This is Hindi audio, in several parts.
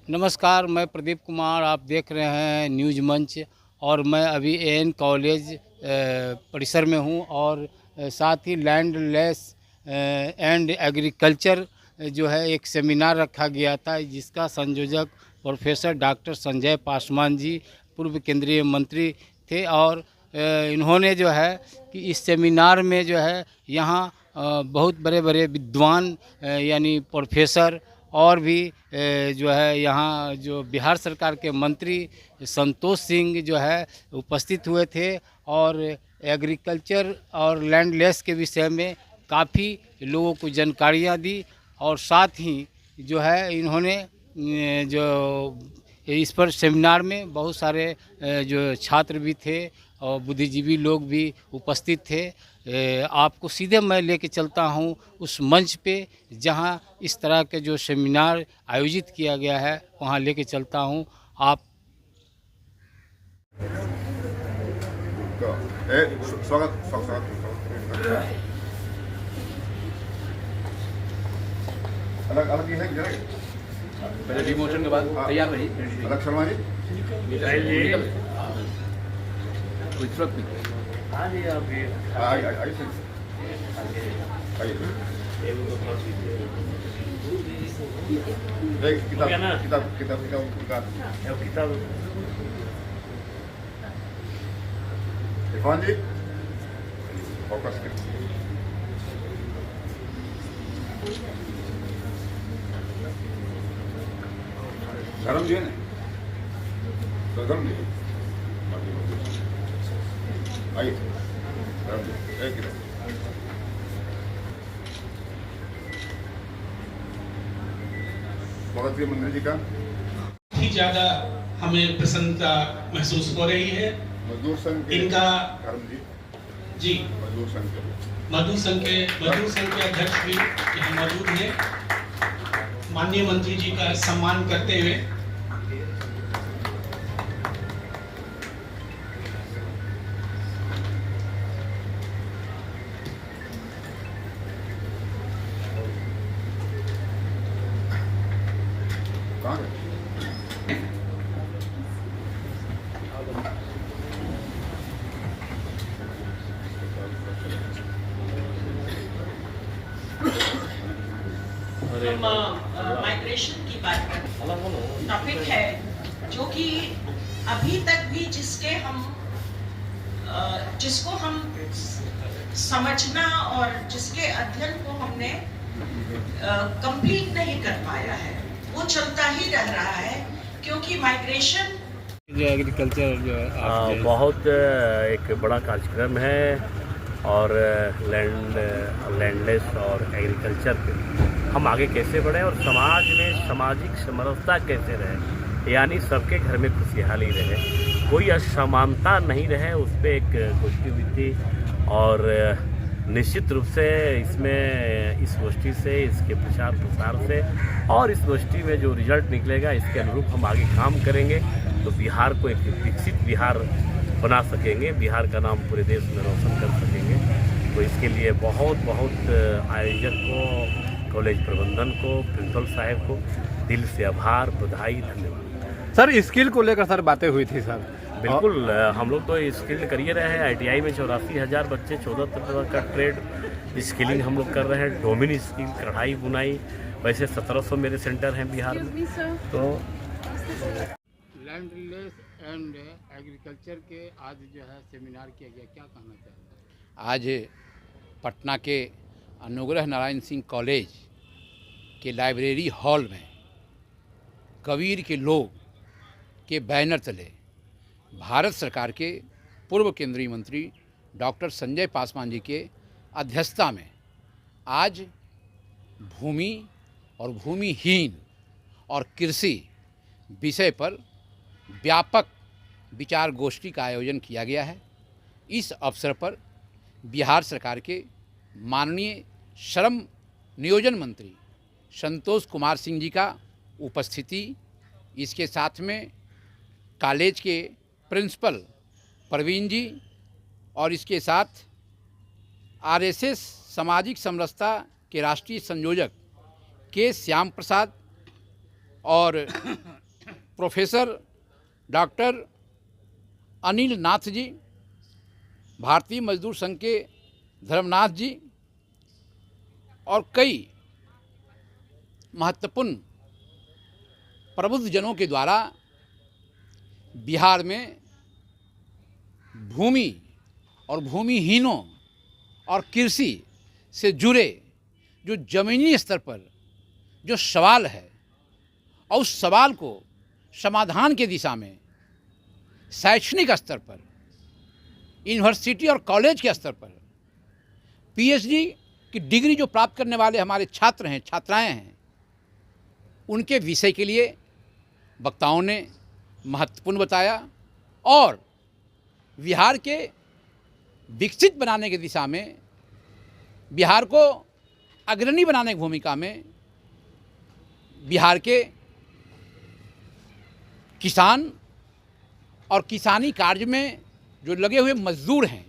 नमस्कार, मैं प्रदीप कुमार, आप देख रहे हैं न्यूज़ मंच। और मैं अभी एएन कॉलेज परिसर में हूं और साथ ही लैंडलेस एंड एग्रीकल्चर जो है एक सेमिनार रखा गया था, जिसका संयोजक प्रोफेसर डॉक्टर संजय पासवान जी पूर्व केंद्रीय मंत्री थे। और इन्होंने जो है कि इस सेमिनार में जो है यहाँ बहुत बड़े बड़े विद्वान यानी प्रोफेसर और भी जो है यहाँ जो बिहार सरकार के मंत्री संतोष सिंह जो है उपस्थित हुए थे और एग्रीकल्चर और लैंडलेस के विषय में काफ़ी लोगों को जानकारियाँ दी। और साथ ही जो है इन्होंने जो इस पर सेमिनार में बहुत सारे जो छात्र भी थे और बुद्धिजीवी लोग भी उपस्थित थे। आपको सीधे मैं लेके चलता हूँ उस मंच पे जहाँ इस तरह के जो सेमिनार आयोजित किया गया है, वहाँ लेके चलता हूँ। आप स्वागत स्वागत अलग अलग ये है कि पहले डिमोशन के बाद तैयार रही अलग शर्मा जी कोई जरूरत नहीं। हाँ जी आप आइए किताब इरफान जी फोकस करें। गरम जी है ना, तो गरम जी आइए गरम जी एक किलो भगत सिंह मंदिर जी का ही ज्यादा हमें प्रसन्नता महसूस हो रही है। मजदूर संघ के इनका गरम जी मजदूर संघ के मधु संघ के अध्यक्ष भी यहाँ मौजूद हैं। माननीय मंत्री जी का सम्मान करते हुए कहाँ गए? हम माइग्रेशन की बात करते टॉपिक है जो कि अभी तक भी जिसको हम समझना और जिसके अध्ययन को हमने कंप्लीट नहीं कर पाया है, वो चलता ही रह रहा है। क्योंकि माइग्रेशन जो एग्रीकल्चर जो है बहुत एक बड़ा कार्यक्रम है और लैंडलेस और एग्रीकल्चर पे हम आगे कैसे बढ़ें और समाज में सामाजिक समरसता कैसे रहे, यानी सबके घर में खुशहाली रहे, कोई असमानता नहीं रहे, उस पर एक गोष्ठी हुई थी। और निश्चित रूप से इसमें इस गोष्ठी से, इसके प्रचार प्रसार से और इस गोष्ठी में जो रिजल्ट निकलेगा इसके अनुरूप हम आगे काम करेंगे तो बिहार को एक विकसित बिहार बना सकेंगे, बिहार का नाम पूरे देश में रोशन कर सकेंगे। तो इसके लिए बहुत बहुत आयोजक को, कॉलेज प्रबंधन को, प्रिंसिपल साहब को दिल से आभार, बधाई, धन्यवाद। सर स्किल को लेकर सर बातें हुई थी सर। बिल्कुल, हम लोग तो स्किल करिए रहे हैं। ITI में 84,000 बच्चे 14 तरह का ट्रेड स्किलिंग हम लोग कर रहे हैं। डोमिन स्किल, कढ़ाई बुनाई, वैसे 1700 मेरे सेंटर हैं बिहार में। तो लैंडलेस एंड एग्रीकल्चर के आज जो है सेमिनार किया गया, क्या कहना चाहेंगे? आज पटना के अनुग्रह नारायण सिंह कॉलेज के लाइब्रेरी हॉल में कबीर के लोग के बैनर तले भारत सरकार के पूर्व केंद्रीय मंत्री डॉक्टर संजय पासवान जी के अध्यक्षता में आज भूमि और भूमिहीन और कृषि विषय पर व्यापक विचार गोष्ठी का आयोजन किया गया है। इस अवसर पर बिहार सरकार के माननीय श्रम नियोजन मंत्री संतोष कुमार सिंह जी का उपस्थिति, इसके साथ में कॉलेज के प्रिंसिपल प्रवीण जी और इसके साथ RSS सामाजिक समरसता के राष्ट्रीय संयोजक के श्याम प्रसाद और प्रोफेसर डॉक्टर अनिल नाथ जी, भारतीय मजदूर संघ के धर्मनाथ जी और कई महत्वपूर्ण प्रबुद्ध जनों के द्वारा बिहार में भूमि और भूमिहीनों और कृषि से जुड़े जो ज़मीनी स्तर पर जो सवाल है और उस सवाल को समाधान के दिशा में शैक्षणिक स्तर पर, यूनिवर्सिटी और कॉलेज के स्तर पर पीएचडी की डिग्री जो प्राप्त करने वाले हमारे छात्र हैं, छात्राएं हैं, उनके विषय के लिए वक्ताओं ने महत्वपूर्ण बताया और बिहार के विकसित बनाने की दिशा में, बिहार को अग्रणी बनाने की भूमिका में बिहार के किसान और किसानी कार्य में जो लगे हुए मजदूर हैं,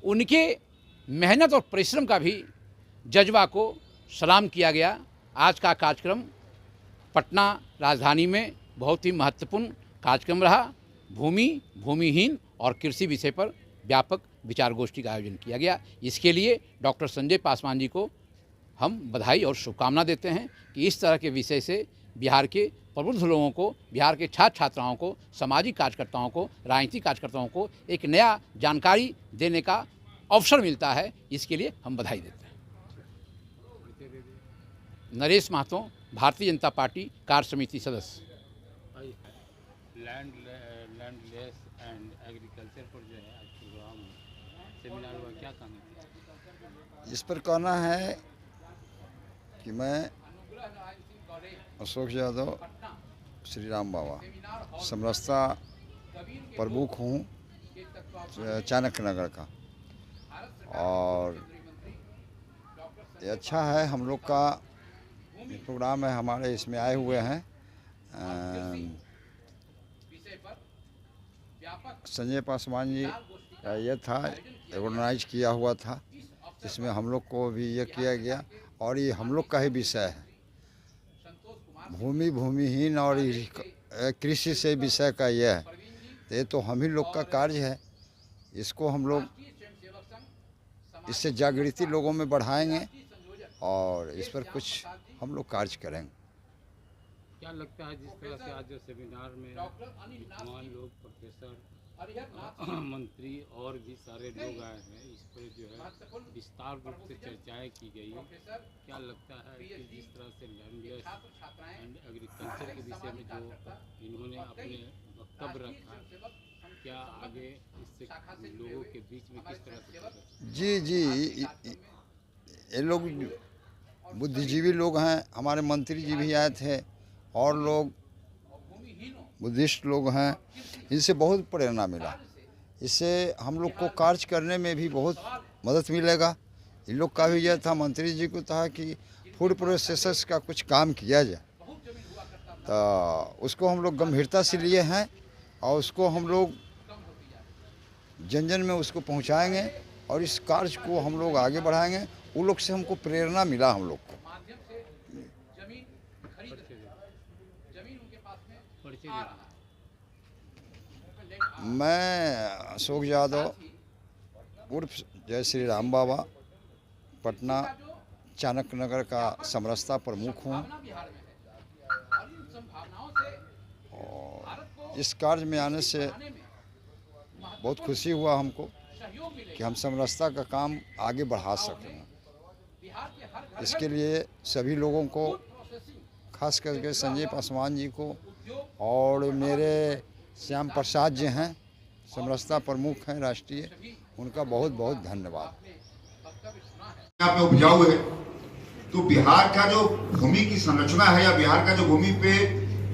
उनके मेहनत और परिश्रम का भी जज्बा को सलाम किया गया। आज का कार्यक्रम पटना राजधानी में बहुत ही महत्वपूर्ण कार्यक्रम रहा। भूमि, भूमिहीन और कृषि विषय पर व्यापक विचार गोष्ठी का आयोजन किया गया। इसके लिए डॉक्टर संजय पासवान जी को हम बधाई और शुभकामना देते हैं कि इस तरह के विषय से बिहार के प्रबुद्ध लोगों को, बिहार के छात्र छात्राओं को, सामाजिक कार्यकर्ताओं को, राजनीतिक कार्यकर्ताओं को एक नया जानकारी देने का अवसर मिलता है। इसके लिए हम बधाई देते हैं। नरेश महतो, भारतीय जनता पार्टी कार्य समिति सदस्य। लैंडलेस एंड एग्रीकल्चर पर जो है आज प्रोग्राम सेमिनार हुआ, क्या कहना है? इस पर कहना है कि मैं अशोक यादव, श्री राम बाबा समरसता प्रमुख हूँ चाणक्य नगर का, और ये अच्छा है हम लोग का प्रोग्राम है, हमारे इसमें आए हुए हैं संजय पासवान जी का ये था, ऑर्गेनाइज किया हुआ था, इसमें हम लोग को भी ये किया गया और ये हम लोग का ही विषय है। भूमि, भूमिहीन और कृषि से विषय का ये है, ये तो हम ही लोग का कार्य है। इसको हम लोग इससे जागृति लोगों में बढ़ाएंगे और इस पर कुछ हम लोग कार्य करेंगे। क्या लगता है जिस तरह से आज सेमिनार में विद्वान लोग, प्रोफेसर, मंत्री और भी सारे लोग आए हैं, इस पर जो है विस्तार रूप से चर्चाएं की गई, क्या लगता है कि जिस तरह से लैंडलेस एंड एग्रीकल्चर के विषय में जो इन्होंने अपने वक्तव्य रखा, क्या आगे इससे लोगों के बीच में किस तरह से? जी, ये लोग बुद्धिजीवी लोग हैं, हमारे मंत्री जी भी आए थे और लोग बुद्धिस्ट लोग हैं, इनसे बहुत प्रेरणा मिला। इससे हम लोग को कार्य करने में भी बहुत मदद मिलेगा। इन लोग का भी यह था, मंत्री जी को था कि फूड प्रोसेसर्स का कुछ काम किया जाए, तो उसको हम लोग गंभीरता से लिए हैं और उसको हम लोग जन जन में उसको पहुंचाएंगे और इस कार्य को हम लोग आगे बढ़ाएंगे। उन लोग से हमको प्रेरणा मिला हम लोग को। मैं अशोक यादव उर्फ जय श्री राम बाबा, पटना चाणक्य नगर का समरसता प्रमुख हूँ और इस कार्य में आने से बहुत खुशी हुआ हमको कि हम समरसता का काम आगे बढ़ा सकें। इसके लिए सभी लोगों को, खास करके संजय पासवान जी को और मेरे श्याम प्रसाद जी हैं, समरसता प्रमुख हैं राष्ट्रीय, उनका बहुत बहुत धन्यवाद। यहाँ पे उपजाऊ है तो बिहार का जो भूमि की संरचना है या बिहार का जो भूमि पे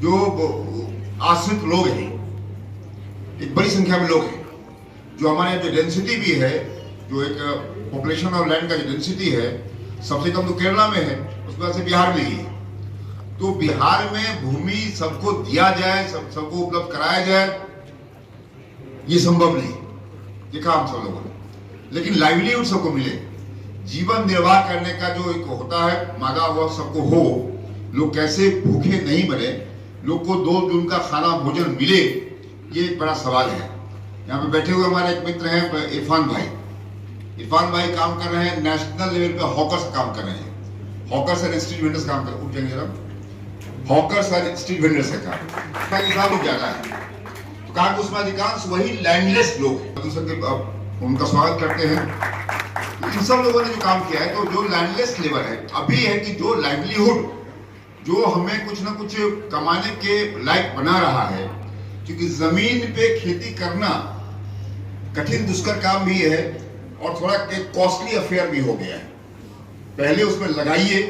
जो आश्रित लोग हैं, एक बड़ी संख्या में लोग हैं, जो हमारे जो डेंसिटी भी है, जो एक पॉपुलेशन ऑफ लैंड का जो डेंसिटी है सबसे कम तो केरला में है, उसके बाद से बिहार में ही है। तो बिहार में भूमि सबको दिया जाए, सबको उपलब्ध कराया जाए, ये संभव नहीं, देखा हम सब लोगों ने। लेकिन लाइवलीहुड सबको मिले, जीवन निर्वाह करने का जो एक होता है मांगा हुआ सबको हो, लोग कैसे भूखे नहीं बने, लोग को 2 दिन का खाना भोजन मिले, ये एक बड़ा सवाल है। यहाँ पे बैठे हुए हमारे एक मित्र हैं इरफान भाई। इरफान भाई काम कर रहे हैं नेशनल लेवल पे, हॉकर्स काम कर रहे हैं, हॉकर्स एंड स्ट्रीट वेंडर्स काम कर, उठ जाएंगे जरा, हॉकर्स एंड स्ट्रीट वेंडर्स का काम किसान लोग ज्यादा है। तो कहा कि उसमें अधिकांश वही लैंडलेस लोग हैं। दूसरे के उनका स्वागत करते हैं। इन सब लोगों ने जो काम किया है, तो जो लैंडलेस लेबर है, अभी है कि जो लाइवलीहुड, जो हमें कुछ ना कुछ कमाने के लायक बना रहा है, क्योंकि जमीन पे खेती करना कठिन दुष्कर काम भी है और थोड़ा कॉस्टली अफेयर भी हो गया है। पहले उसमें लगाइए,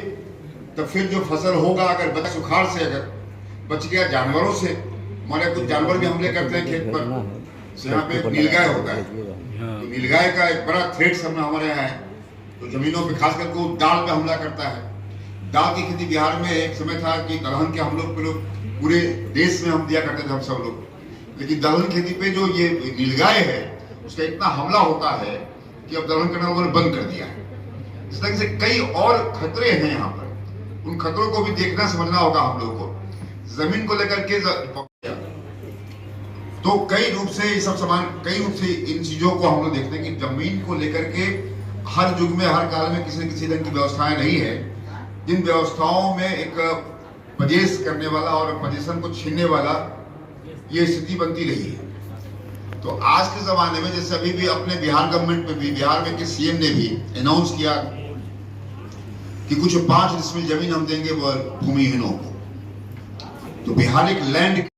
तब फिर जो फसल होगा, अगर बच सुखाड़ से अगर बच गया, जानवरों से, हमारे कुछ जानवर भी हमले करते हैं खेत पर। यहाँ पे नीलगाय होता है, तो नीलगाय का एक बड़ा थ्रेट सामने हमारे यहाँ है। तो जमीनों पे खास करके दाल पे हमला करता है। दाल की खेती बिहार में एक समय था कि दलहन के हम लोग पूरे देश में हम दिया करते थे, हम सब लोग। लेकिन दलहन खेती पे जो ये नीलगाय है, उसका इतना हमला होता है कि अब दलहन करना उन्होंने बंद कर दिया है। इस तरह से कई और खतरे हैं यहाँ पर, उन खतरों को भी देखना समझना होगा हम लोगों को। जमीन को लेकर के तो कई रूप से ये सब समान, कई रूप से इन चीजों को हम लोग देखते हैं कि जमीन को लेकर के हर युग में, हर काल में किसी न किसी ढंग की व्यवस्थाएं नहीं है, जिन व्यवस्थाओं में एक पजेश करने वाला और पोजीशन को छीनने वाला ये स्थिति बनती रही है। तो आज के जमाने में जैसे अभी भी अपने बिहार गवर्नमेंट में भी, बिहार में के सीएम ने भी अनाउंस किया कि कुछ 5 डिसमिल जमीन हम देंगे भूमिहीनों को। तो बिहार एक लैंड